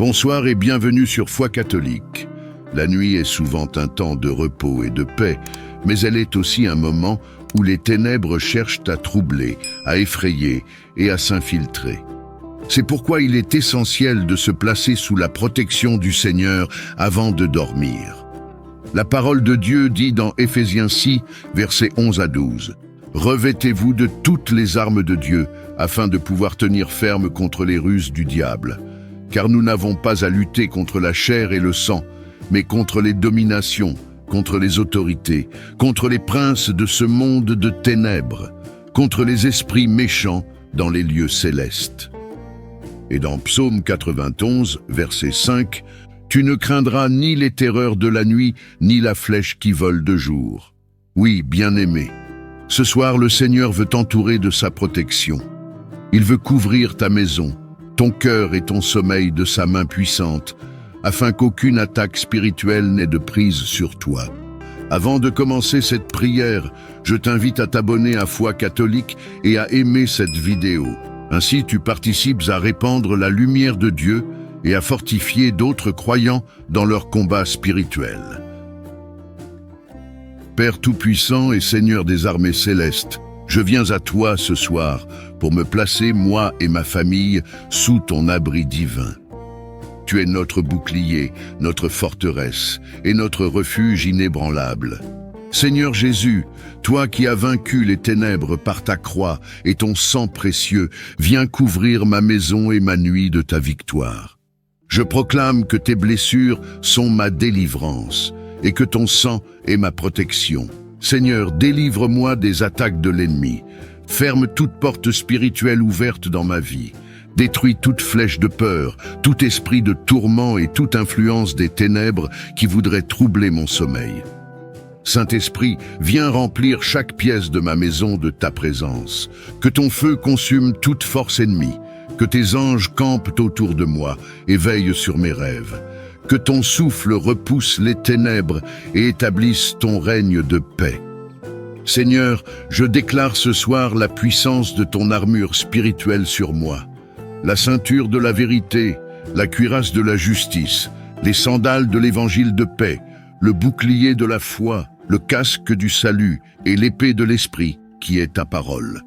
Bonsoir et bienvenue sur Foi catholique. La nuit est souvent un temps de repos et de paix, mais elle est aussi un moment où les ténèbres cherchent à troubler, à effrayer et à s'infiltrer. C'est pourquoi il est essentiel de se placer sous la protection du Seigneur avant de dormir. La parole de Dieu dit dans Éphésiens 6, versets 11 à 12, « Revêtez-vous de toutes les armes de Dieu, afin de pouvoir tenir ferme contre les ruses du diable. Car nous n'avons pas à lutter contre la chair et le sang, mais contre les dominations, contre les autorités, contre les princes de ce monde de ténèbres, contre les esprits méchants dans les lieux célestes. » Et dans Psaume 91, verset 5, « Tu ne craindras ni les terreurs de la nuit, ni la flèche qui vole de jour. » Oui, bien-aimé, ce soir le Seigneur veut t'entourer de sa protection. Il veut couvrir ta maison, ton cœur et ton sommeil de sa main puissante, afin qu'aucune attaque spirituelle n'ait de prise sur toi. Avant de commencer cette prière, je t'invite à t'abonner à Foi catholique et à aimer cette vidéo. Ainsi, tu participes à répandre la lumière de Dieu et à fortifier d'autres croyants dans leur combat spirituel. Père Tout-Puissant et Seigneur des armées célestes, je viens à toi ce soir pour me placer, moi et ma famille, sous ton abri divin. Tu es notre bouclier, notre forteresse et notre refuge inébranlable. Seigneur Jésus, toi qui as vaincu les ténèbres par ta croix et ton sang précieux, viens couvrir ma maison et ma nuit de ta victoire. Je proclame que tes blessures sont ma délivrance et que ton sang est ma protection. Seigneur, délivre-moi des attaques de l'ennemi. Ferme toute porte spirituelle ouverte dans ma vie. Détruis toute flèche de peur, tout esprit de tourment et toute influence des ténèbres qui voudraient troubler mon sommeil. Saint-Esprit, viens remplir chaque pièce de ma maison de ta présence. Que ton feu consume toute force ennemie. Que tes anges campent autour de moi et veillent sur mes rêves. Que ton souffle repousse les ténèbres et établisse ton règne de paix. Seigneur, je déclare ce soir la puissance de ton armure spirituelle sur moi. La ceinture de la vérité, la cuirasse de la justice, les sandales de l'évangile de paix, le bouclier de la foi, le casque du salut et l'épée de l'esprit, qui est ta parole.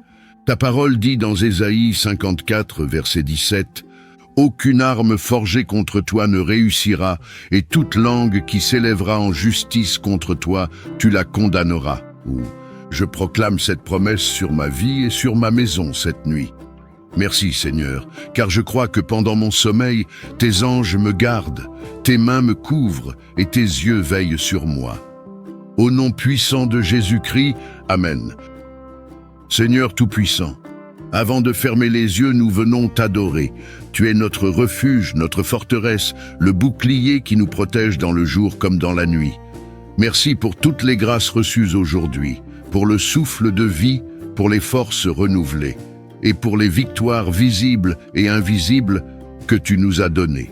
Ta parole dit dans Ésaïe 54, verset 17, « Aucune arme forgée contre toi ne réussira, et toute langue qui s'élèvera en justice contre toi, tu la condamneras. » Ou « Je proclame cette promesse sur ma vie et sur ma maison cette nuit. » Merci Seigneur, car je crois que pendant mon sommeil, tes anges me gardent, tes mains me couvrent et tes yeux veillent sur moi. Au nom puissant de Jésus-Christ, Amen. Seigneur Tout-Puissant, avant de fermer les yeux, nous venons t'adorer. Tu es notre refuge, notre forteresse, le bouclier qui nous protège dans le jour comme dans la nuit. Merci pour toutes les grâces reçues aujourd'hui, pour le souffle de vie, pour les forces renouvelées, et pour les victoires visibles et invisibles que tu nous as données.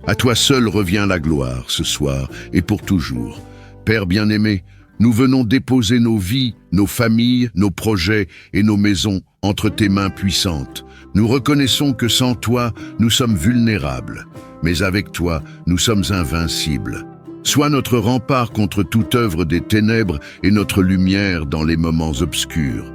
À toi seul revient la gloire ce soir et pour toujours. Père bien-aimé, nous venons déposer nos vies, nos familles, nos projets et nos maisons entre tes mains puissantes. Nous reconnaissons que sans toi, nous sommes vulnérables, mais avec toi, nous sommes invincibles. Sois notre rempart contre toute œuvre des ténèbres et notre lumière dans les moments obscurs.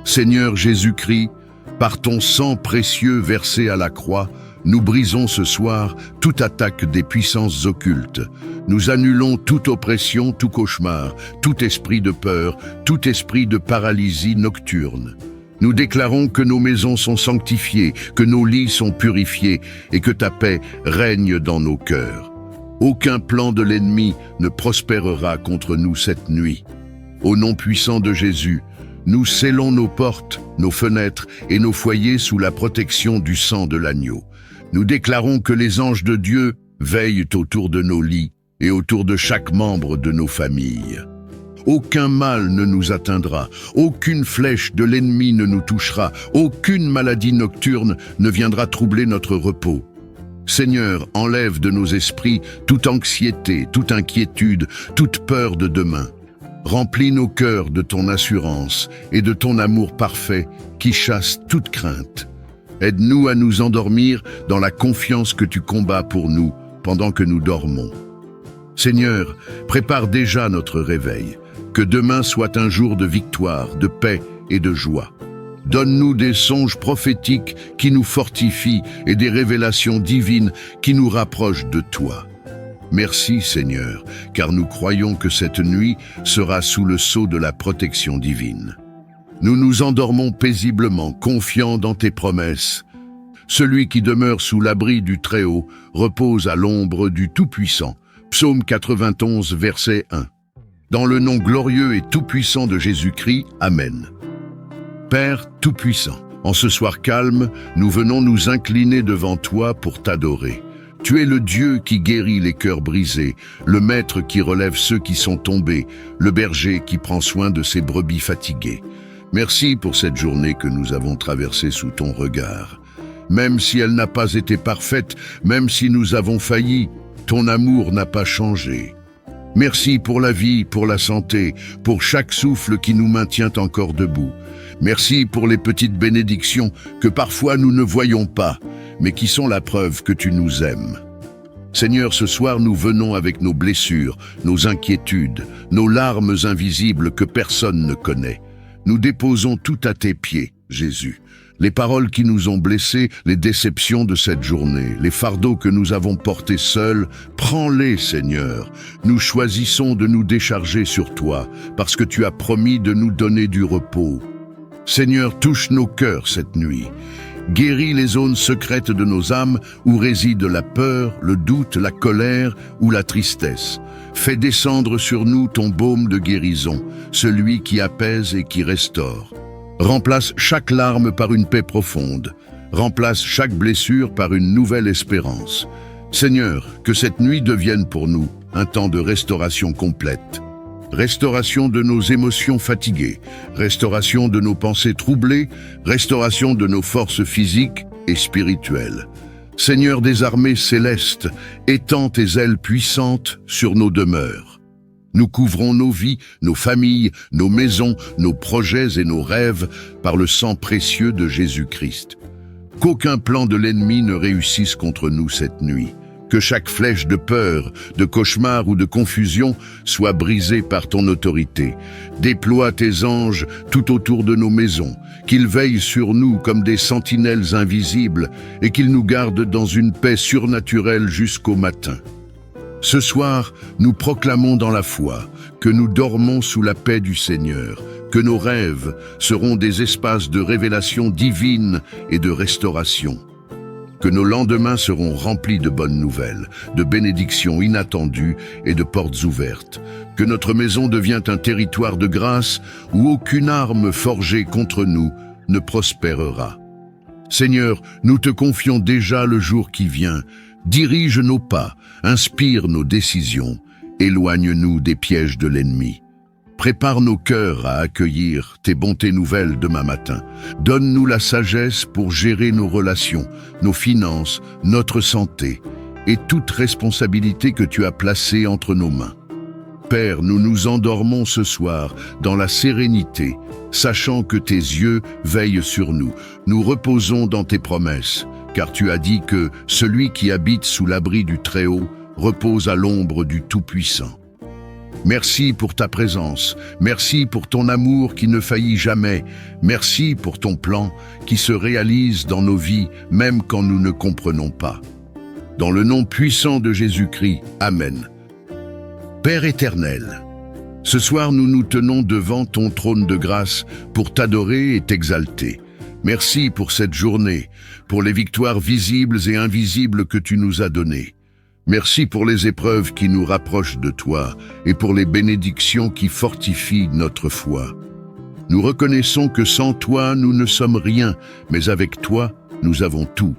Seigneur Jésus-Christ, par ton sang précieux versé à la croix, nous brisons ce soir toute attaque des puissances occultes. Nous annulons toute oppression, tout cauchemar, tout esprit de peur, tout esprit de paralysie nocturne. Nous déclarons que nos maisons sont sanctifiées, que nos lits sont purifiés et que ta paix règne dans nos cœurs. Aucun plan de l'ennemi ne prospérera contre nous cette nuit. Au nom puissant de Jésus, nous scellons nos portes, nos fenêtres et nos foyers sous la protection du sang de l'agneau. Nous déclarons que les anges de Dieu veillent autour de nos lits et autour de chaque membre de nos familles. Aucun mal ne nous atteindra, aucune flèche de l'ennemi ne nous touchera, aucune maladie nocturne ne viendra troubler notre repos. Seigneur, enlève de nos esprits toute anxiété, toute inquiétude, toute peur de demain. Remplis nos cœurs de ton assurance et de ton amour parfait qui chasse toute crainte. Aide-nous à nous endormir dans la confiance que tu combats pour nous pendant que nous dormons. Seigneur, prépare déjà notre réveil. Que demain soit un jour de victoire, de paix et de joie. Donne-nous des songes prophétiques qui nous fortifient et des révélations divines qui nous rapprochent de toi. Merci Seigneur, car nous croyons que cette nuit sera sous le sceau de la protection divine. Nous nous endormons paisiblement, confiants dans tes promesses. Celui qui demeure sous l'abri du Très-Haut repose à l'ombre du Tout-Puissant. Psaume 91, verset 1. Dans le nom glorieux et tout-puissant de Jésus-Christ, Amen. Père Tout-Puissant, en ce soir calme, nous venons nous incliner devant toi pour t'adorer. Tu es le Dieu qui guérit les cœurs brisés, le Maître qui relève ceux qui sont tombés, le berger qui prend soin de ses brebis fatiguées. Merci pour cette journée que nous avons traversée sous ton regard. Même si elle n'a pas été parfaite, même si nous avons failli, ton amour n'a pas changé. Merci pour la vie, pour la santé, pour chaque souffle qui nous maintient encore debout. Merci pour les petites bénédictions que parfois nous ne voyons pas, mais qui sont la preuve que tu nous aimes. Seigneur, ce soir nous venons avec nos blessures, nos inquiétudes, nos larmes invisibles que personne ne connaît. Nous déposons tout à tes pieds, Jésus. Les paroles qui nous ont blessés, les déceptions de cette journée, les fardeaux que nous avons portés seuls, prends-les, Seigneur. Nous choisissons de nous décharger sur toi, parce que tu as promis de nous donner du repos. Seigneur, touche nos cœurs cette nuit. Guéris les zones secrètes de nos âmes où réside la peur, le doute, la colère ou la tristesse. Fais descendre sur nous ton baume de guérison, celui qui apaise et qui restaure. Remplace chaque larme par une paix profonde. Remplace chaque blessure par une nouvelle espérance. Seigneur, que cette nuit devienne pour nous un temps de restauration complète. Restauration de nos émotions fatiguées, restauration de nos pensées troublées, restauration de nos forces physiques et spirituelles. Seigneur des armées célestes, étends tes ailes puissantes sur nos demeures. Nous couvrons nos vies, nos familles, nos maisons, nos projets et nos rêves par le sang précieux de Jésus-Christ. Qu'aucun plan de l'ennemi ne réussisse contre nous cette nuit. Que chaque flèche de peur, de cauchemar ou de confusion soit brisée par ton autorité. Déploie tes anges tout autour de nos maisons, qu'ils veillent sur nous comme des sentinelles invisibles et qu'ils nous gardent dans une paix surnaturelle jusqu'au matin. Ce soir, nous proclamons dans la foi que nous dormons sous la paix du Seigneur, que nos rêves seront des espaces de révélation divine et de restauration. Que nos lendemains seront remplis de bonnes nouvelles, de bénédictions inattendues et de portes ouvertes. Que notre maison devienne un territoire de grâce où aucune arme forgée contre nous ne prospérera. Seigneur, nous te confions déjà le jour qui vient. Dirige nos pas, inspire nos décisions, éloigne-nous des pièges de l'ennemi. Prépare nos cœurs à accueillir tes bontés nouvelles demain matin. Donne-nous la sagesse pour gérer nos relations, nos finances, notre santé et toute responsabilité que tu as placée entre nos mains. Père, nous nous endormons ce soir dans la sérénité, sachant que tes yeux veillent sur nous. Nous reposons dans tes promesses, car tu as dit que celui qui habite sous l'abri du Très-Haut repose à l'ombre du Tout-Puissant. Merci pour ta présence, merci pour ton amour qui ne faillit jamais, merci pour ton plan qui se réalise dans nos vies, même quand nous ne comprenons pas. Dans le nom puissant de Jésus-Christ, Amen. Père éternel, ce soir nous nous tenons devant ton trône de grâce pour t'adorer et t'exalter. Merci pour cette journée, pour les victoires visibles et invisibles que tu nous as données. Merci pour les épreuves qui nous rapprochent de toi et pour les bénédictions qui fortifient notre foi. Nous reconnaissons que sans toi, nous ne sommes rien, mais avec toi, nous avons tout.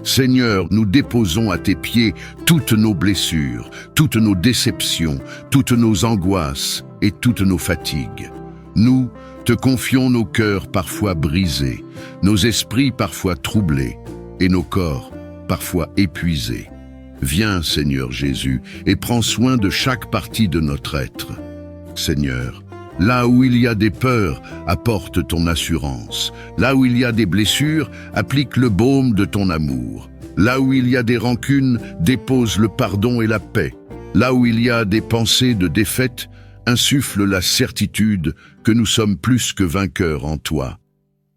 Seigneur, nous déposons à tes pieds toutes nos blessures, toutes nos déceptions, toutes nos angoisses et toutes nos fatigues. Nous te confions nos cœurs parfois brisés, nos esprits parfois troublés et nos corps parfois épuisés. Viens, Seigneur Jésus, et prends soin de chaque partie de notre être. Seigneur, Là où il y a des peurs, apporte ton assurance. Là où il y a des blessures, applique le baume de ton amour. Là où il y a des rancunes, dépose le pardon et la paix. Là où il y a des pensées de défaite, insuffle la certitude que nous sommes plus que vainqueurs en toi.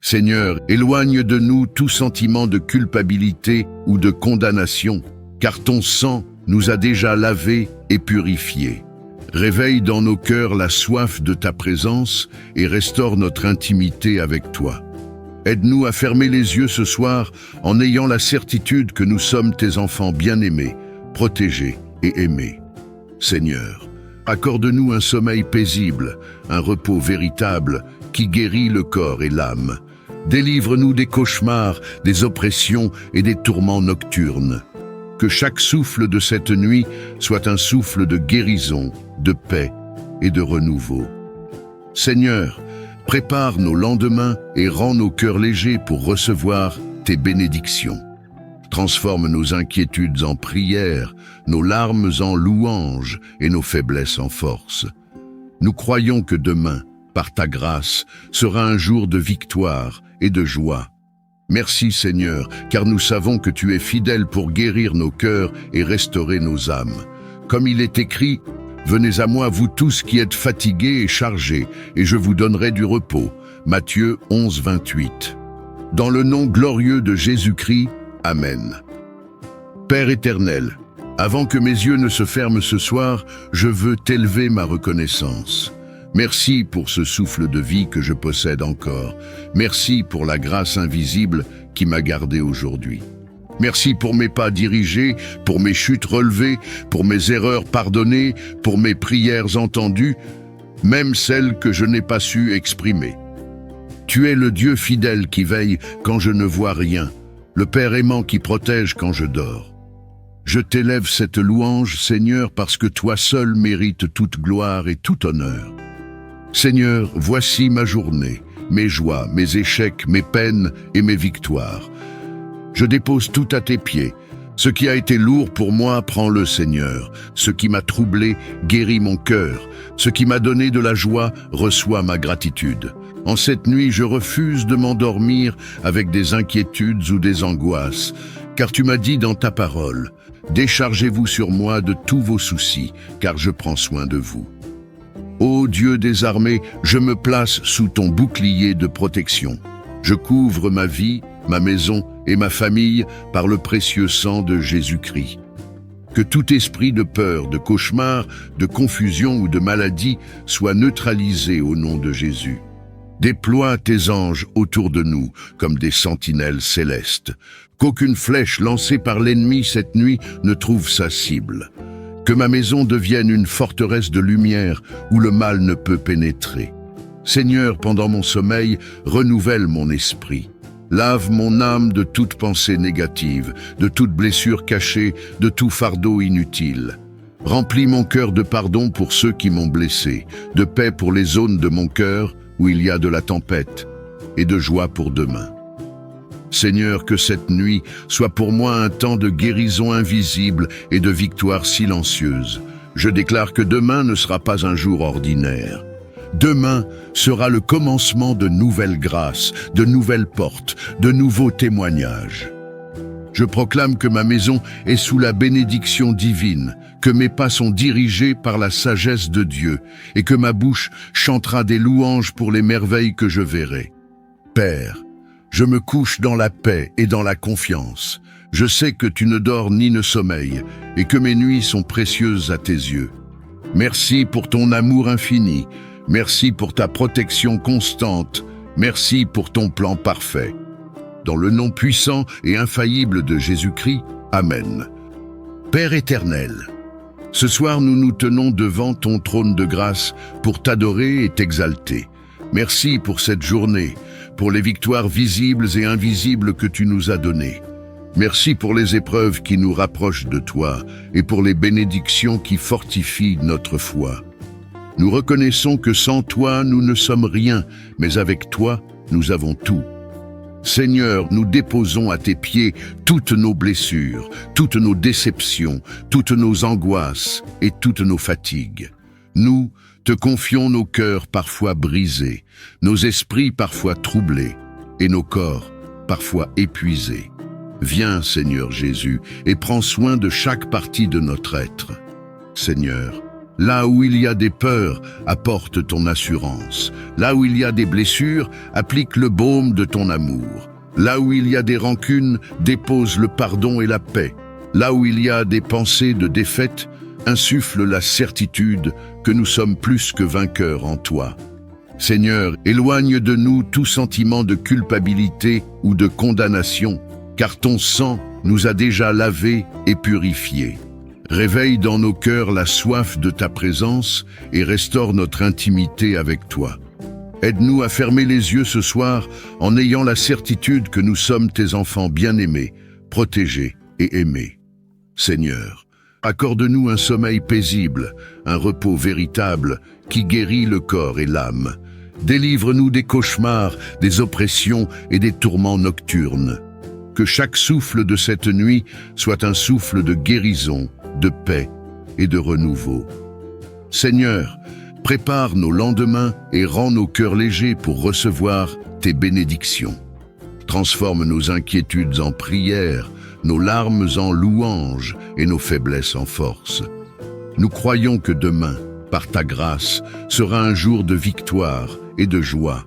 Seigneur, éloigne de nous tout sentiment de culpabilité ou de condamnation, car ton sang nous a déjà lavés et purifiés. Réveille dans nos cœurs la soif de ta présence et restaure notre intimité avec toi. Aide-nous à fermer les yeux ce soir en ayant la certitude que nous sommes tes enfants bien-aimés, protégés et aimés. Seigneur, accorde-nous un sommeil paisible, un repos véritable qui guérit le corps et l'âme. Délivre-nous des cauchemars, des oppressions et des tourments nocturnes. Que chaque souffle de cette nuit soit un souffle de guérison, de paix et de renouveau. Seigneur, prépare nos lendemains et rends nos cœurs légers pour recevoir tes bénédictions. Transforme nos inquiétudes en prières, nos larmes en louanges et nos faiblesses en force. Nous croyons que demain, par ta grâce, sera un jour de victoire et de joie. Merci Seigneur, car nous savons que tu es fidèle pour guérir nos cœurs et restaurer nos âmes. Comme il est écrit, « Venez à moi, vous tous qui êtes fatigués et chargés, et je vous donnerai du repos. » Matthieu 11, 28. Dans le nom glorieux de Jésus-Christ, Amen. Père éternel, avant que mes yeux ne se ferment ce soir, je veux t'élever ma reconnaissance. Merci pour ce souffle de vie que je possède encore. Merci pour la grâce invisible qui m'a gardé aujourd'hui. Merci pour mes pas dirigés, pour mes chutes relevées, pour mes erreurs pardonnées, pour mes prières entendues, même celles que je n'ai pas su exprimer. Tu es le Dieu fidèle qui veille quand je ne vois rien, le Père aimant qui protège quand je dors. Je t'élève cette louange, Seigneur, parce que toi seul mérites toute gloire et tout honneur. Seigneur, voici ma journée, mes joies, mes échecs, mes peines et mes victoires. Je dépose tout à tes pieds. Ce qui a été lourd pour moi, prends-le, Seigneur. Ce qui m'a troublé, guérit mon cœur. Ce qui m'a donné de la joie, reçoit ma gratitude. En cette nuit, je refuse de m'endormir avec des inquiétudes ou des angoisses, car tu m'as dit dans ta parole, « Déchargez-vous sur moi de tous vos soucis, car je prends soin de vous. » Ô Dieu des armées, je me place sous ton bouclier de protection. Je couvre ma vie, ma maison et ma famille par le précieux sang de Jésus-Christ. Que tout esprit de peur, de cauchemar, de confusion ou de maladie soit neutralisé au nom de Jésus. Déploie tes anges autour de nous comme des sentinelles célestes. Qu'aucune flèche lancée par l'ennemi cette nuit ne trouve sa cible. Que ma maison devienne une forteresse de lumière où le mal ne peut pénétrer. Seigneur, pendant mon sommeil, renouvelle mon esprit. Lave mon âme de toute pensée négative, de toute blessure cachée, de tout fardeau inutile. Remplis mon cœur de pardon pour ceux qui m'ont blessé, de paix pour les zones de mon cœur où il y a de la tempête, et de joie pour demain. Seigneur, que cette nuit soit pour moi un temps de guérison invisible et de victoire silencieuse. Je déclare que demain ne sera pas un jour ordinaire. Demain sera le commencement de nouvelles grâces, de nouvelles portes, de nouveaux témoignages. Je proclame que ma maison est sous la bénédiction divine, que mes pas sont dirigés par la sagesse de Dieu et que ma bouche chantera des louanges pour les merveilles que je verrai. Père, je me couche dans la paix et dans la confiance. Je sais que tu ne dors ni ne sommeilles et que mes nuits sont précieuses à tes yeux. Merci pour ton amour infini. Merci pour ta protection constante. Merci pour ton plan parfait. Dans le nom puissant et infaillible de Jésus-Christ, Amen. Père éternel, ce soir nous nous tenons devant ton trône de grâce pour t'adorer et t'exalter. Merci pour cette journée, pour les victoires visibles et invisibles que tu nous as données. Merci pour les épreuves qui nous rapprochent de toi et pour les bénédictions qui fortifient notre foi. Nous reconnaissons que sans toi, nous ne sommes rien, mais avec toi, nous avons tout. Seigneur, nous déposons à tes pieds toutes nos blessures, toutes nos déceptions, toutes nos angoisses et toutes nos fatigues. Nous te confions nos cœurs parfois brisés, nos esprits parfois troublés, et nos corps parfois épuisés. Viens, Seigneur Jésus, et prends soin de chaque partie de notre être. Seigneur, là où il y a des peurs, apporte ton assurance. Là où il y a des blessures, applique le baume de ton amour. Là où il y a des rancunes, dépose le pardon et la paix. Là où il y a des pensées de défaite, insuffle la certitude que nous sommes plus que vainqueurs en toi. Seigneur, éloigne de nous tout sentiment de culpabilité ou de condamnation, car ton sang nous a déjà lavés et purifiés. Réveille dans nos cœurs la soif de ta présence et restaure notre intimité avec toi. Aide-nous à fermer les yeux ce soir en ayant la certitude que nous sommes tes enfants bien-aimés, protégés et aimés. Seigneur, accorde-nous un sommeil paisible, un repos véritable qui guérit le corps et l'âme. Délivre-nous des cauchemars, des oppressions et des tourments nocturnes. Que chaque souffle de cette nuit soit un souffle de guérison, de paix et de renouveau. Seigneur, prépare nos lendemains et rends nos cœurs légers pour recevoir tes bénédictions. Transforme nos inquiétudes en prières, nos larmes en louanges et nos faiblesses en force. Nous croyons que demain, par ta grâce, sera un jour de victoire et de joie.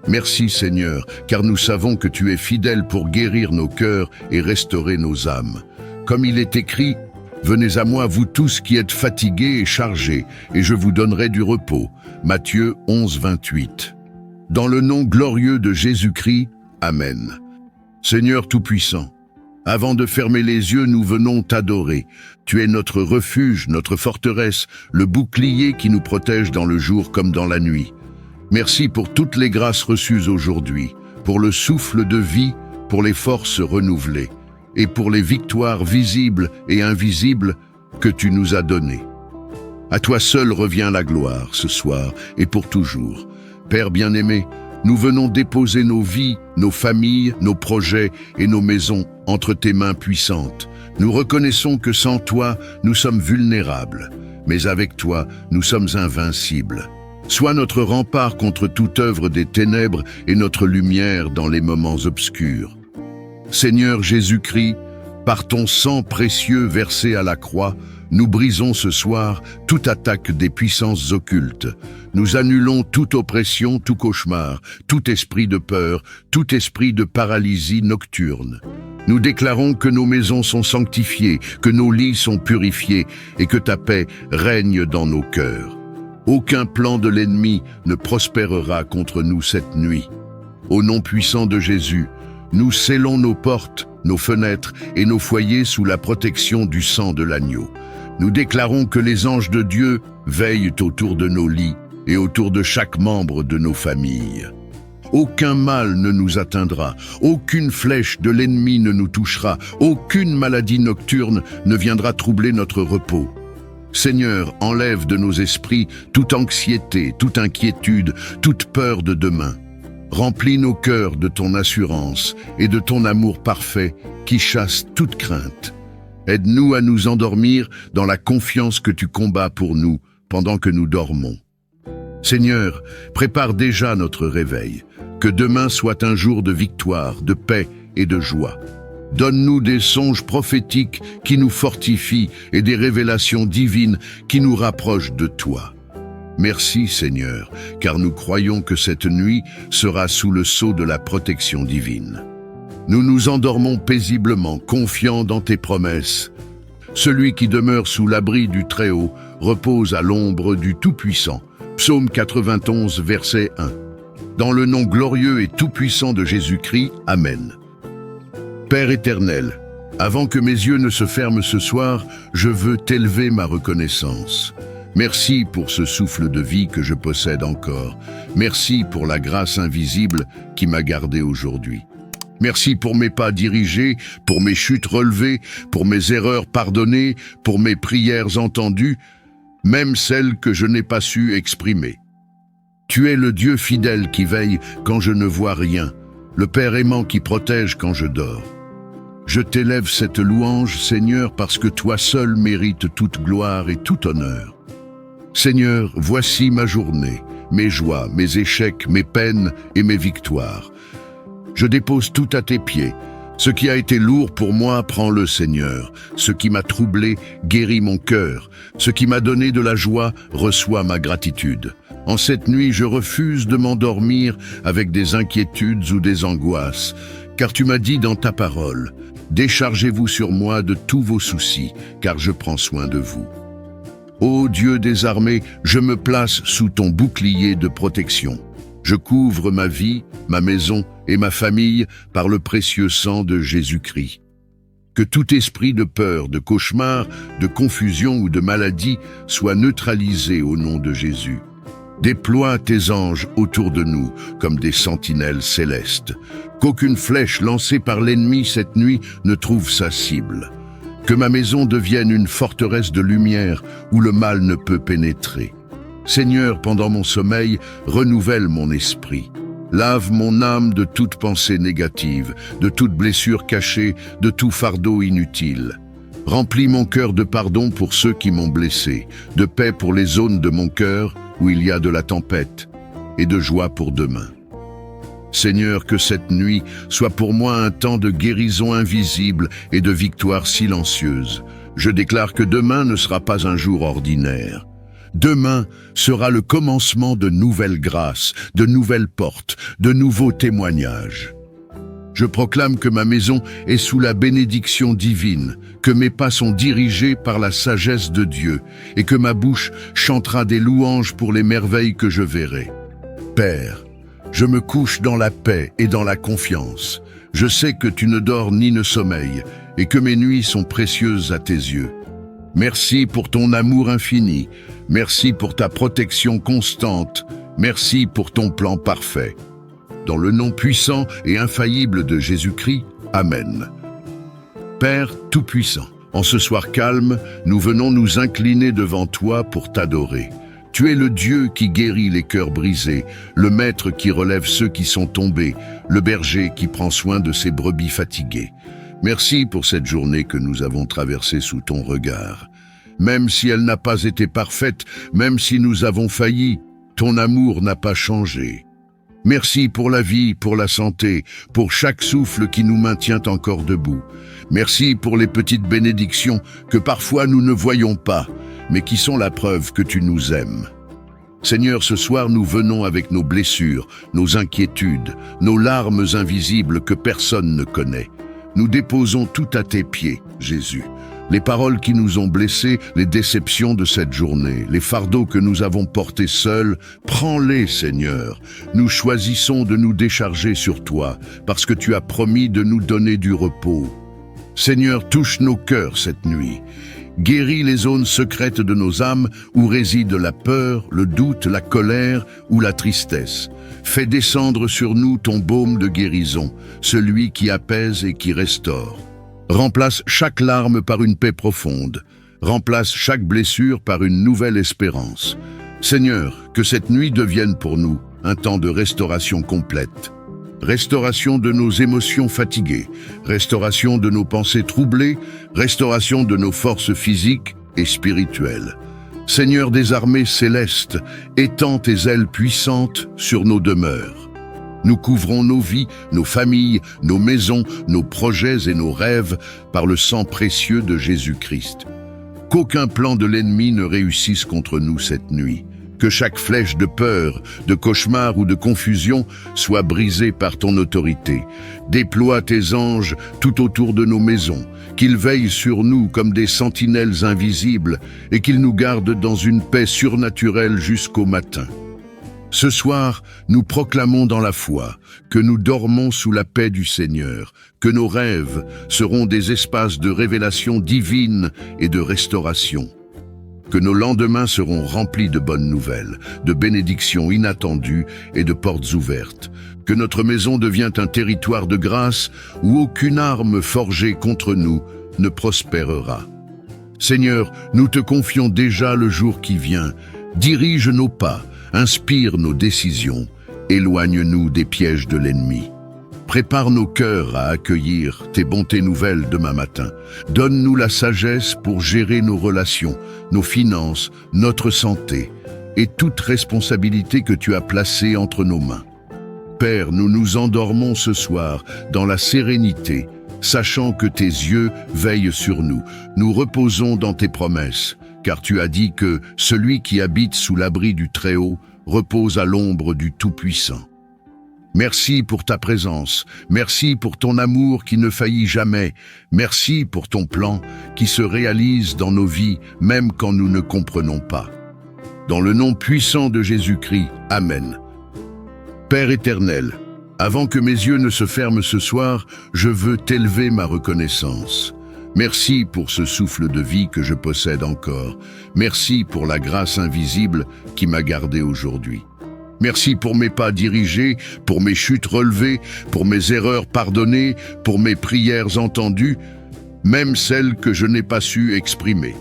Merci Seigneur, car nous savons que tu es fidèle pour guérir nos cœurs et restaurer nos âmes. Comme il est écrit, « Venez à moi, vous tous qui êtes fatigués et chargés, et je vous donnerai du repos. » Matthieu 11, 28. Dans le nom glorieux de Jésus-Christ, Amen. Seigneur Tout-Puissant, avant de fermer les yeux, nous venons t'adorer. Tu es notre refuge, notre forteresse, le bouclier qui nous protège dans le jour comme dans la nuit. Merci pour toutes les grâces reçues aujourd'hui, pour le souffle de vie, pour les forces renouvelées, et pour les victoires visibles et invisibles que tu nous as données. À toi seul revient la gloire ce soir et pour toujours. Père bien-aimé, nous venons déposer nos vies, nos familles, nos projets et nos maisons entre tes mains puissantes. Nous reconnaissons que sans toi, nous sommes vulnérables, mais avec toi, nous sommes invincibles. Sois notre rempart contre toute œuvre des ténèbres et notre lumière dans les moments obscurs. Seigneur Jésus-Christ, par ton sang précieux versé à la croix, nous brisons ce soir toute attaque des puissances occultes. Nous annulons toute oppression, tout cauchemar, tout esprit de peur, tout esprit de paralysie nocturne. Nous déclarons que nos maisons sont sanctifiées, que nos lits sont purifiés et que ta paix règne dans nos cœurs. Aucun plan de l'ennemi ne prospérera contre nous cette nuit. Au nom puissant de Jésus, nous scellons nos portes, nos fenêtres et nos foyers sous la protection du sang de l'agneau. Nous déclarons que les anges de Dieu veillent autour de nos lits et autour de chaque membre de nos familles. Aucun mal ne nous atteindra, aucune flèche de l'ennemi ne nous touchera, aucune maladie nocturne ne viendra troubler notre repos. Seigneur, enlève de nos esprits toute anxiété, toute inquiétude, toute peur de demain. Remplis nos cœurs de ton assurance et de ton amour parfait qui chasse toute crainte. Aide-nous à nous endormir dans la confiance que tu combats pour nous pendant que nous dormons. Seigneur, prépare déjà notre réveil. Que demain soit un jour de victoire, de paix et de joie. Donne-nous des songes prophétiques qui nous fortifient et des révélations divines qui nous rapprochent de toi. Merci Seigneur, car nous croyons que cette nuit sera sous le sceau de la protection divine. Nous nous endormons paisiblement, confiants dans tes promesses. Celui qui demeure sous l'abri du Très-Haut repose à l'ombre du Tout-Puissant. Psaume 91, verset 1. Dans le nom glorieux et tout-puissant de Jésus-Christ, Amen. Père éternel, avant que mes yeux ne se ferment ce soir, je veux t'élever ma reconnaissance. Merci pour ce souffle de vie que je possède encore. Merci pour la grâce invisible qui m'a gardé aujourd'hui. Merci pour mes pas dirigés, pour mes chutes relevées, pour mes erreurs pardonnées, pour mes prières entendues, même celles que je n'ai pas su exprimer. Tu es le Dieu fidèle qui veille quand je ne vois rien, le Père aimant qui protège quand je dors. Je t'élève cette louange, Seigneur, parce que toi seul mérites toute gloire et tout honneur. Seigneur, voici ma journée, mes joies, mes échecs, mes peines et mes victoires. Je dépose tout à tes pieds. Ce qui a été lourd pour moi, prends-le, Seigneur. Ce qui m'a troublé, guérit mon cœur. Ce qui m'a donné de la joie, reçois ma gratitude. En cette nuit, je refuse de m'endormir avec des inquiétudes ou des angoisses, car tu m'as dit dans ta parole, « Déchargez-vous sur moi de tous vos soucis, car je prends soin de vous. » Ô Dieu des armées, je me place sous ton bouclier de protection. Je couvre ma vie, ma maison et ma famille par le précieux sang de Jésus-Christ. Que tout esprit de peur, de cauchemar, de confusion ou de maladie soit neutralisé au nom de Jésus. Déploie tes anges autour de nous comme des sentinelles célestes. Qu'aucune flèche lancée par l'ennemi cette nuit ne trouve sa cible. Que ma maison devienne une forteresse de lumière où le mal ne peut pénétrer. Seigneur, pendant mon sommeil, renouvelle mon esprit. Lave mon âme de toute pensée négative, de toute blessure cachée, de tout fardeau inutile. Remplis mon cœur de pardon pour ceux qui m'ont blessé, de paix pour les zones de mon cœur où il y a de la tempête, et de joie pour demain. Seigneur, que cette nuit soit pour moi un temps de guérison invisible et de victoire silencieuse. Je déclare que demain ne sera pas un jour ordinaire. Demain sera le commencement de nouvelles grâces, de nouvelles portes, de nouveaux témoignages. Je proclame que ma maison est sous la bénédiction divine, que mes pas sont dirigés par la sagesse de Dieu et que ma bouche chantera des louanges pour les merveilles que je verrai. Père, je me couche dans la paix et dans la confiance. Je sais que tu ne dors ni ne sommeilles et que mes nuits sont précieuses à tes yeux. Merci pour ton amour infini. Merci pour ta protection constante. Merci pour ton plan parfait. Dans le nom puissant et infaillible de Jésus-Christ, Amen. Père Tout-Puissant, en ce soir calme, nous venons nous incliner devant toi pour t'adorer. Tu es le Dieu qui guérit les cœurs brisés, le Maître qui relève ceux qui sont tombés, le berger qui prend soin de ses brebis fatiguées. Merci pour cette journée que nous avons traversée sous ton regard. Même si elle n'a pas été parfaite, même si nous avons failli, ton amour n'a pas changé. Merci pour la vie, pour la santé, pour chaque souffle qui nous maintient encore debout. Merci pour les petites bénédictions que parfois nous ne voyons pas, mais qui sont la preuve que tu nous aimes. Seigneur, ce soir nous venons avec nos blessures, nos inquiétudes, nos larmes invisibles que personne ne connaît. Nous déposons tout à tes pieds, Jésus. Les paroles qui nous ont blessés, les déceptions de cette journée, les fardeaux que nous avons portés seuls, prends-les, Seigneur. Nous choisissons de nous décharger sur toi, parce que tu as promis de nous donner du repos. Seigneur, touche nos cœurs cette nuit. Guéris les zones secrètes de nos âmes où réside la peur, le doute, la colère ou la tristesse. Fais descendre sur nous ton baume de guérison, celui qui apaise et qui restaure. Remplace chaque larme par une paix profonde. Remplace chaque blessure par une nouvelle espérance. Seigneur, que cette nuit devienne pour nous un temps de restauration complète. Restauration de nos émotions fatiguées, restauration de nos pensées troublées, restauration de nos forces physiques et spirituelles. Seigneur des armées célestes, étends tes ailes puissantes sur nos demeures. Nous couvrons nos vies, nos familles, nos maisons, nos projets et nos rêves par le sang précieux de Jésus-Christ. Qu'aucun plan de l'ennemi ne réussisse contre nous cette nuit. Que chaque flèche de peur, de cauchemar ou de confusion soit brisée par ton autorité. Déploie tes anges tout autour de nos maisons, qu'ils veillent sur nous comme des sentinelles invisibles et qu'ils nous gardent dans une paix surnaturelle jusqu'au matin. Ce soir, nous proclamons dans la foi que nous dormons sous la paix du Seigneur, que nos rêves seront des espaces de révélation divine et de restauration, que nos lendemains seront remplis de bonnes nouvelles, de bénédictions inattendues et de portes ouvertes, que notre maison devient un territoire de grâce où aucune arme forgée contre nous ne prospérera. Seigneur, nous te confions déjà le jour qui vient. Dirige nos pas, inspire nos décisions, éloigne-nous des pièges de l'ennemi. Prépare nos cœurs à accueillir tes bontés nouvelles demain matin. Donne-nous la sagesse pour gérer nos relations, nos finances, notre santé et toute responsabilité que tu as placée entre nos mains. Père, nous nous endormons ce soir dans la sérénité, sachant que tes yeux veillent sur nous. Nous reposons dans tes promesses, car tu as dit que celui qui habite sous l'abri du Très-Haut repose à l'ombre du Tout-Puissant. Merci pour ta présence, merci pour ton amour qui ne faillit jamais, merci pour ton plan qui se réalise dans nos vies, même quand nous ne comprenons pas. Dans le nom puissant de Jésus-Christ, Amen. Père éternel, avant que mes yeux ne se ferment ce soir, je veux t'élever ma reconnaissance. Merci pour ce souffle de vie que je possède encore. Merci pour la grâce invisible qui m'a gardé aujourd'hui. Merci pour mes pas dirigés, pour mes chutes relevées, pour mes erreurs pardonnées, pour mes prières entendues, même celles que je n'ai pas su exprimer.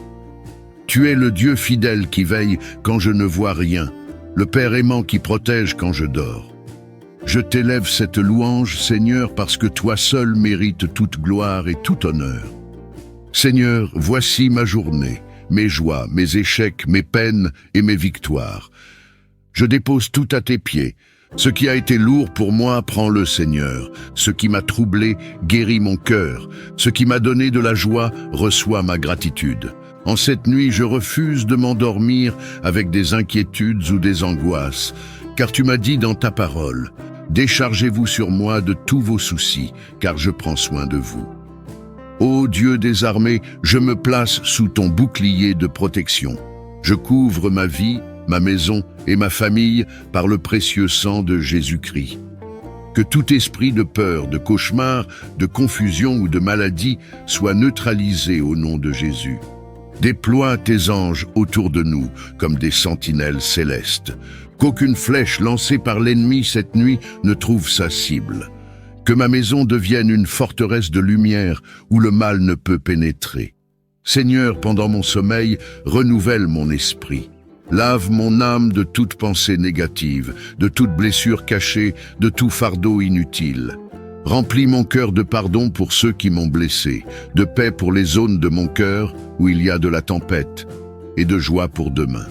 Tu es le Dieu fidèle qui veille quand je ne vois rien, le Père aimant qui protège quand je dors. Je t'élève cette louange, Seigneur, parce que toi seul mérites toute gloire et tout honneur. Seigneur, voici ma journée, mes joies, mes échecs, mes peines et mes victoires. Je dépose tout à tes pieds. Ce qui a été lourd pour moi, prends-le, Seigneur. Ce qui m'a troublé, guérit mon cœur. Ce qui m'a donné de la joie, reçoit ma gratitude. En cette nuit, je refuse de m'endormir avec des inquiétudes ou des angoisses, car tu m'as dit dans ta parole, « Déchargez-vous sur moi de tous vos soucis, car je prends soin de vous. » Ô Dieu des armées, je me place sous ton bouclier de protection. Je couvre ma vie, ma maison et ma famille par le précieux sang de Jésus-Christ. Que tout esprit de peur, de cauchemar, de confusion ou de maladie soit neutralisé au nom de Jésus. Déploie tes anges autour de nous comme des sentinelles célestes. Qu'aucune flèche lancée par l'ennemi cette nuit ne trouve sa cible. Que ma maison devienne une forteresse de lumière où le mal ne peut pénétrer. Seigneur, pendant mon sommeil, renouvelle mon esprit. Lave mon âme de toute pensée négative, de toute blessure cachée, de tout fardeau inutile. Remplis mon cœur de pardon pour ceux qui m'ont blessé, de paix pour les zones de mon cœur où il y a de la tempête, et de joie pour demain.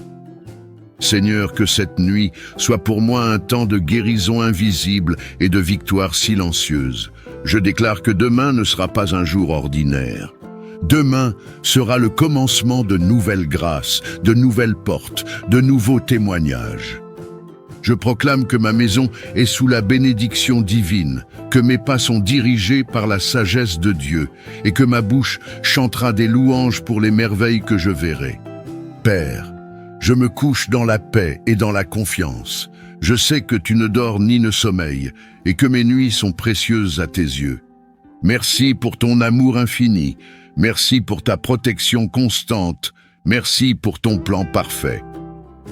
Seigneur, que cette nuit soit pour moi un temps de guérison invisible et de victoire silencieuse. Je déclare que demain ne sera pas un jour ordinaire. Demain sera le commencement de nouvelles grâces, de nouvelles portes, de nouveaux témoignages. Je proclame que ma maison est sous la bénédiction divine, que mes pas sont dirigés par la sagesse de Dieu et que ma bouche chantera des louanges pour les merveilles que je verrai. Père, je me couche dans la paix et dans la confiance. Je sais que tu ne dors ni ne sommeilles et que mes nuits sont précieuses à tes yeux. Merci pour ton amour infini. Merci pour ta protection constante. Merci pour ton plan parfait.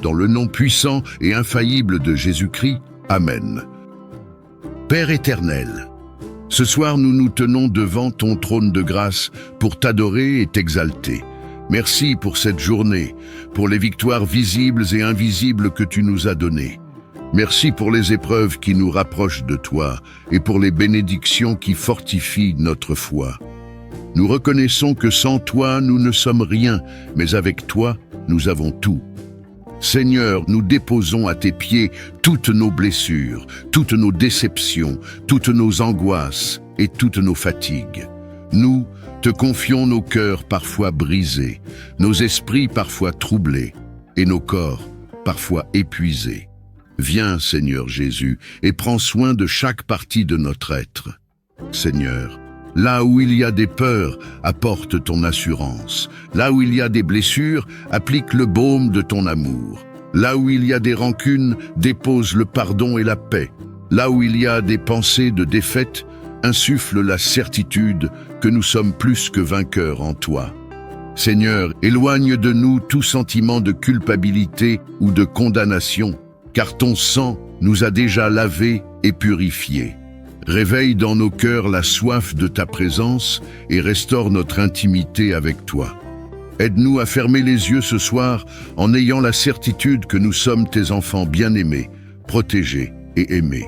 Dans le nom puissant et infaillible de Jésus-Christ, Amen. Père éternel, ce soir nous nous tenons devant ton trône de grâce pour t'adorer et t'exalter. Merci pour cette journée, pour les victoires visibles et invisibles que tu nous as données. Merci pour les épreuves qui nous rapprochent de toi et pour les bénédictions qui fortifient notre foi. Nous reconnaissons que sans toi, nous ne sommes rien, mais avec toi, nous avons tout. Seigneur, nous déposons à tes pieds toutes nos blessures, toutes nos déceptions, toutes nos angoisses et toutes nos fatigues. Nous te confions nos cœurs parfois brisés, nos esprits parfois troublés et nos corps parfois épuisés. Viens, Seigneur Jésus, et prends soin de chaque partie de notre être. Seigneur, là où il y a des peurs, apporte ton assurance. Là où il y a des blessures, applique le baume de ton amour. Là où il y a des rancunes, dépose le pardon et la paix. Là où il y a des pensées de défaite, insuffle la certitude que nous sommes plus que vainqueurs en toi. Seigneur, éloigne de nous tout sentiment de culpabilité ou de condamnation, car ton sang nous a déjà lavés et purifiés. Réveille dans nos cœurs la soif de ta présence et restaure notre intimité avec toi. Aide-nous à fermer les yeux ce soir en ayant la certitude que nous sommes tes enfants bien-aimés, protégés et aimés.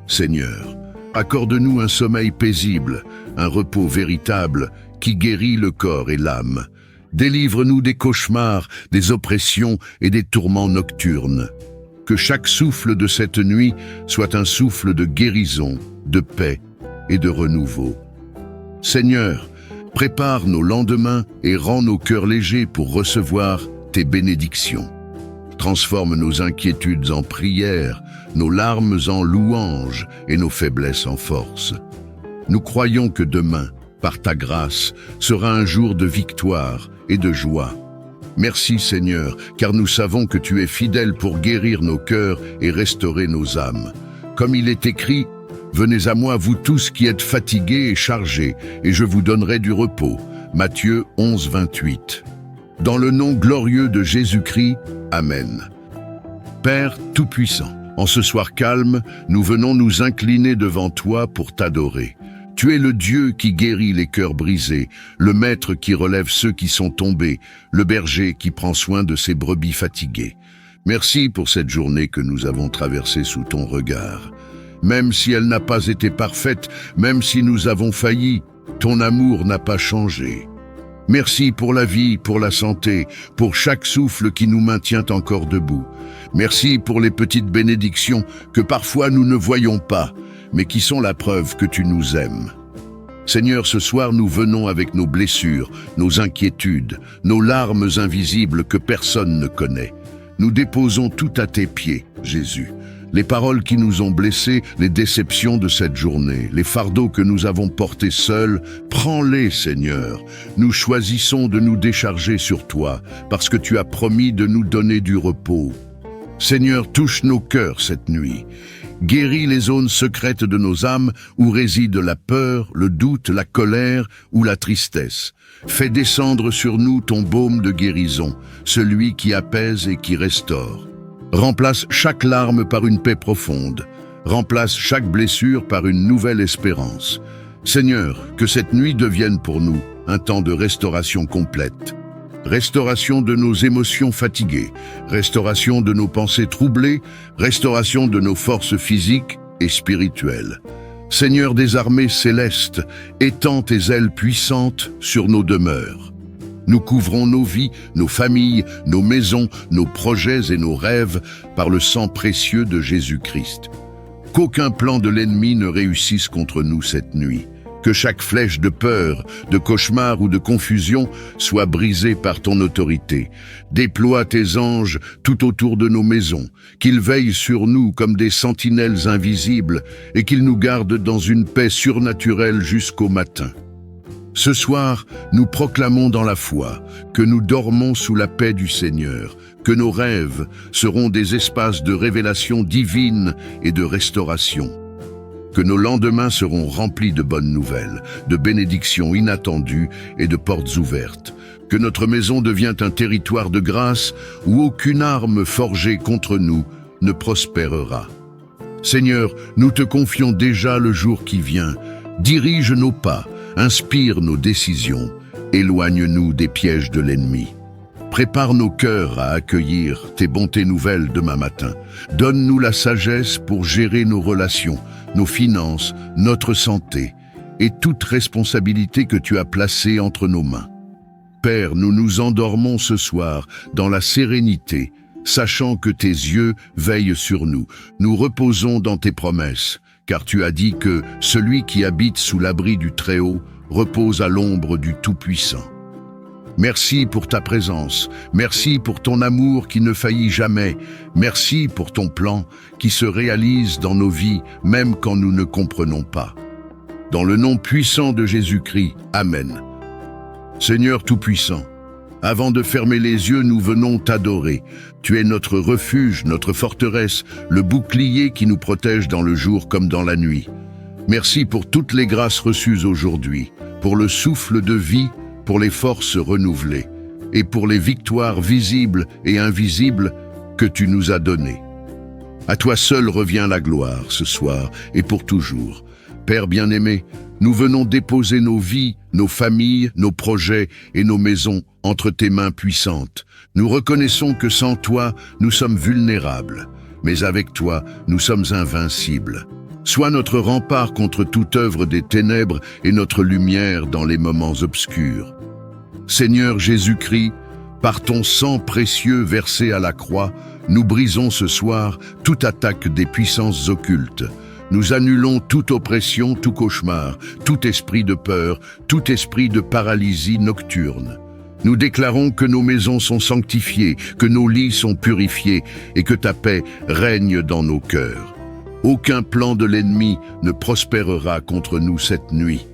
Seigneur, accorde-nous un sommeil paisible, un repos véritable qui guérit le corps et l'âme. Délivre-nous des cauchemars, des oppressions et des tourments nocturnes. Que chaque souffle de cette nuit soit un souffle de guérison, de paix et de renouveau. Seigneur, prépare nos lendemains et rends nos cœurs légers pour recevoir tes bénédictions. Transforme nos inquiétudes en prières, nos larmes en louanges et nos faiblesses en force. Nous croyons que demain, par ta grâce, sera un jour de victoire et de joie. Merci Seigneur, car nous savons que tu es fidèle pour guérir nos cœurs et restaurer nos âmes. Comme il est écrit, « Venez à moi, vous tous qui êtes fatigués et chargés, et je vous donnerai du repos. » Matthieu 11, 28. Dans le nom glorieux de Jésus-Christ, Amen. Père Tout-Puissant, en ce soir calme, nous venons nous incliner devant toi pour t'adorer. Tu es le Dieu qui guérit les cœurs brisés, le Maître qui relève ceux qui sont tombés, le berger qui prend soin de ses brebis fatiguées. Merci pour cette journée que nous avons traversée sous ton regard. Même si elle n'a pas été parfaite, même si nous avons failli, ton amour n'a pas changé. Merci pour la vie, pour la santé, pour chaque souffle qui nous maintient encore debout. Merci pour les petites bénédictions que parfois nous ne voyons pas, mais qui sont la preuve que tu nous aimes. Seigneur, ce soir nous venons avec nos blessures, nos inquiétudes, nos larmes invisibles que personne ne connaît. Nous déposons tout à tes pieds, Jésus. Les paroles qui nous ont blessés, les déceptions de cette journée, les fardeaux que nous avons portés seuls, prends-les, Seigneur. Nous choisissons de nous décharger sur toi, parce que tu as promis de nous donner du repos. Seigneur, touche nos cœurs cette nuit. Guéris les zones secrètes de nos âmes où réside la peur, le doute, la colère ou la tristesse. Fais descendre sur nous ton baume de guérison, celui qui apaise et qui restaure. Remplace chaque larme par une paix profonde. Remplace chaque blessure par une nouvelle espérance. Seigneur, que cette nuit devienne pour nous un temps de restauration complète. Restauration de nos émotions fatiguées, restauration de nos pensées troublées, restauration de nos forces physiques et spirituelles. Seigneur des armées célestes, étends tes ailes puissantes sur nos demeures. Nous couvrons nos vies, nos familles, nos maisons, nos projets et nos rêves par le sang précieux de Jésus-Christ. Qu'aucun plan de l'ennemi ne réussisse contre nous cette nuit. Que chaque flèche de peur, de cauchemar ou de confusion soit brisée par ton autorité. Déploie tes anges tout autour de nos maisons, qu'ils veillent sur nous comme des sentinelles invisibles et qu'ils nous gardent dans une paix surnaturelle jusqu'au matin. Ce soir, nous proclamons dans la foi que nous dormons sous la paix du Seigneur, que nos rêves seront des espaces de révélation divine et de restauration. Que nos lendemains seront remplis de bonnes nouvelles, de bénédictions inattendues et de portes ouvertes. Que notre maison devienne un territoire de grâce où aucune arme forgée contre nous ne prospérera. Seigneur, nous te confions déjà le jour qui vient. Dirige nos pas, inspire nos décisions, éloigne-nous des pièges de l'ennemi. Prépare nos cœurs à accueillir tes bontés nouvelles demain matin. Donne-nous la sagesse pour gérer nos relations, nos finances, notre santé et toute responsabilité que tu as placée entre nos mains. Père, nous nous endormons ce soir dans la sérénité, sachant que tes yeux veillent sur nous. Nous reposons dans tes promesses, car tu as dit que celui qui habite sous l'abri du Très-Haut repose à l'ombre du Tout-Puissant. Merci pour ta présence, merci pour ton amour qui ne faillit jamais, merci pour ton plan qui se réalise dans nos vies, même quand nous ne comprenons pas. Dans le nom puissant de Jésus-Christ, Amen. Seigneur Tout-Puissant, avant de fermer les yeux, nous venons t'adorer. Tu es notre refuge, notre forteresse, le bouclier qui nous protège dans le jour comme dans la nuit. Merci pour toutes les grâces reçues aujourd'hui, pour le souffle de vie, pour les forces renouvelées et pour les victoires visibles et invisibles que tu nous as données. À toi seul revient la gloire ce soir et pour toujours. Père bien-aimé, nous venons déposer nos vies, nos familles, nos projets et nos maisons entre tes mains puissantes. Nous reconnaissons que sans toi, nous sommes vulnérables, mais avec toi, nous sommes invincibles. Sois notre rempart contre toute œuvre des ténèbres et notre lumière dans les moments obscurs. Seigneur Jésus-Christ, par ton sang précieux versé à la croix, nous brisons ce soir toute attaque des puissances occultes. Nous annulons toute oppression, tout cauchemar, tout esprit de peur, tout esprit de paralysie nocturne. Nous déclarons que nos maisons sont sanctifiées, que nos lits sont purifiés et que ta paix règne dans nos cœurs. Aucun plan de l'ennemi ne prospérera contre nous cette nuit.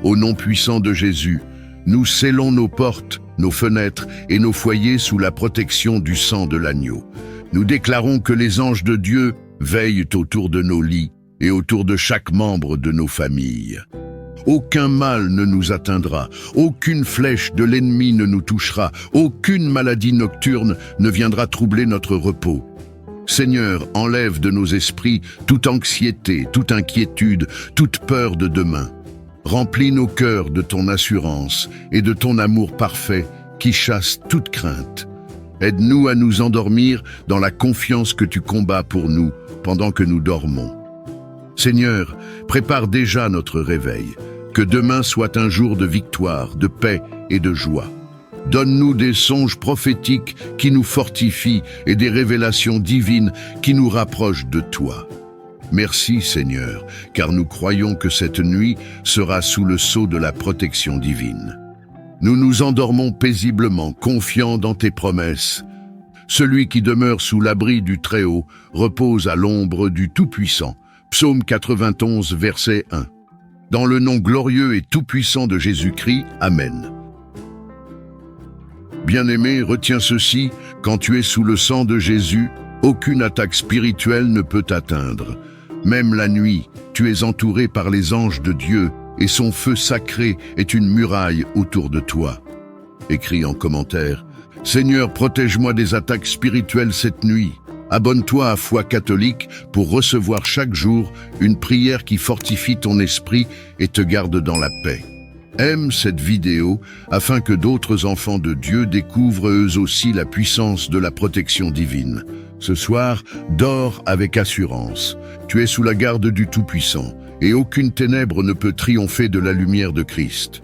Au nom puissant de Jésus, nous scellons nos portes, nos fenêtres et nos foyers sous la protection du sang de l'agneau. Nous déclarons que les anges de Dieu veillent autour de nos lits et autour de chaque membre de nos familles. Aucun mal ne nous atteindra, aucune flèche de l'ennemi ne nous touchera, aucune maladie nocturne ne viendra troubler notre repos. Seigneur, enlève de nos esprits toute anxiété, toute inquiétude, toute peur de demain. Remplis nos cœurs de ton assurance et de ton amour parfait qui chasse toute crainte. Aide-nous à nous endormir dans la confiance que tu combats pour nous pendant que nous dormons. Seigneur, prépare déjà notre réveil. Que demain soit un jour de victoire, de paix et de joie. Donne-nous des songes prophétiques qui nous fortifient et des révélations divines qui nous rapprochent de toi. Merci Seigneur, car nous croyons que cette nuit sera sous le sceau de la protection divine. Nous nous endormons paisiblement, confiants dans tes promesses. Celui qui demeure sous l'abri du Très-Haut repose à l'ombre du Tout-Puissant. Psaume 91, verset 1. Dans le nom glorieux et tout-puissant de Jésus-Christ, Amen. Bien-aimé, retiens ceci, quand tu es sous le sang de Jésus, aucune attaque spirituelle ne peut t'atteindre. Même la nuit, tu es entouré par les anges de Dieu et son feu sacré est une muraille autour de toi. Écris en commentaire, « Seigneur, protège-moi des attaques spirituelles cette nuit ». Abonne-toi à Foi catholique pour recevoir chaque jour une prière qui fortifie ton esprit et te garde dans la paix. Aime cette vidéo afin que d'autres enfants de Dieu découvrent eux aussi la puissance de la protection divine. Ce soir, dors avec assurance. Tu es sous la garde du Tout-Puissant et aucune ténèbre ne peut triompher de la lumière de Christ.